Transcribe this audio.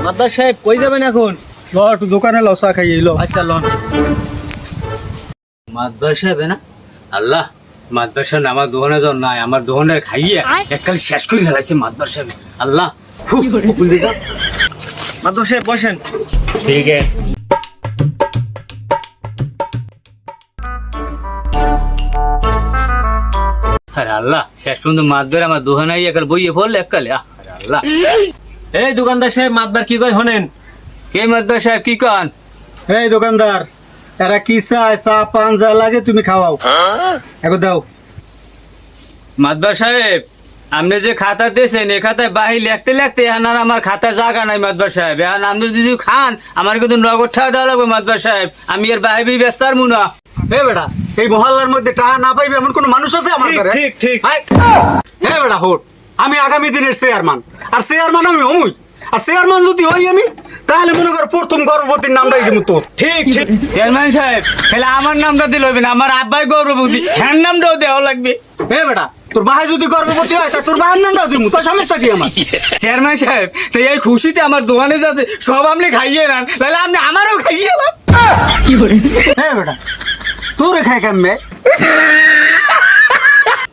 মাদ্দার সাহেব কই যাবেন এখন? ল একটু দোকানে ল চা খাইয়ে লো। আচ্ছা লন। মাতবার সাহেব না আল্লাহ মাতবার সাহেব আমার দোকানে যাও নাই আমার দোকানের খাইয়ে এককাল শেষ করে ফেলাইছে মাতবার সাহেব আল্লাহ বকুল দিয়ে যাও মাদ্দার সাহেব বসেন। ঠিক আছে। আরে আল্লাহ শেষ পর্যন্ত মাতবার আমার দোকানে একাল বইয়ে পড়লে এককালে আরে আল্লাহ এই দোকানদার সাহেব মাতবার কি কয় হনেন? কে মাতবার সাহেব কি কন? এই দোকানদার, এরা কি চায়? চা পান যা লাগে তুমি খাওয়াও, এখন দাও। মাতবার সাহেব আপনি যে খাতা দিয়েছেন এ খাতায় বাহি লিখতে লিখতে এখন আর আমার খাতায় জায়গা নাই মাতবার সাহেব। এখন আপনি যদি খান আমার কিন্তু নগদ টাকা দেওয়া লাগবে মাতবার সাহেব। আমি এর বাহি ব্যস্ত আর মুনা হে বেটা, এই মহল্লার মধ্যে টাকা না পাইবে এমন কোন মানুষ আছে আমার ঘরে? ঠিক ঠিক। হে বেটা হোট, আমি আগামী দিনের চেয়ারম্যান, আর চেয়ারম্যান আমি হই। আর চেয়ারম্যান যদি হই আমি, তাহলে মনে কর প্রথম গর্ভবতীর নামটাই দিব তোর। ঠিক ঠিক। চেয়ারম্যান সাহেব তাহলে আমার নামটা দিলে হবে না, আমার আব্বাই গৌরবতী হ্যাঁ নামটাও দেওয়া লাগবে। হে বেটা, তোর ভাই যদি গর্ভবতী হয় তা তোর ভাইয়ের নামটাও দিব, তোর সমস্যা কি আমার? চেয়ারম্যান সাহেব তো এই খুশিতে আমার দোকানে যাতে সব আপনি খাইয়ে নেন, তাহলে আপনি আমারও খাইয়ে নেন। হে বেটা, তোরে খাই কেমনে?